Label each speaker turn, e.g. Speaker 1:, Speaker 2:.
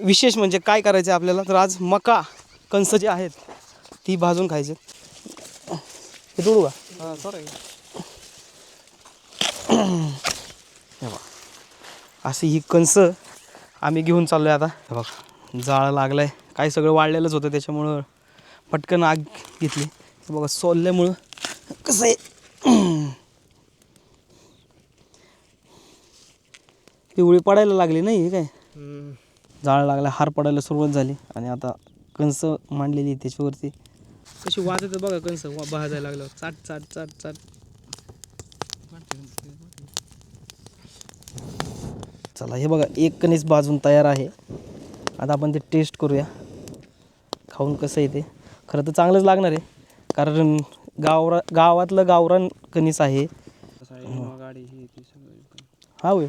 Speaker 1: विशेष म्हणजे काय करायचं आहे आपल्याला, तर आज मका कणस जी आहेत ती भाजून खायचे. हे तोडू का? हे बघा, अशी ही कणस आम्ही घेऊन चाललो आहे आता. हे बघा जाळ लागला आहे, काही सगळं वाळलेलंच होतं त्याच्यामुळं पटकन आग घेतली. हे बघा सोलल्यामुळं कसं आहे, पिवळी पडायला लागली नाही. हे काय जाळ लागला, हार पडायला सुरुवात झाली आणि आता कणस मांडलेली त्याच्यावरती कशी वाजत बघा कणस भाजायला लागलं, चाट चाट चाट चाट. चला हे बघा एक कणीस भाजून तयार आहे. आता आपण ते टेस्ट करूया, खाऊन कसं आहे ते. खरं तर चांगलंच लागणार आहे, कारण गावातलं गावरान कणीस आहे. हा होय.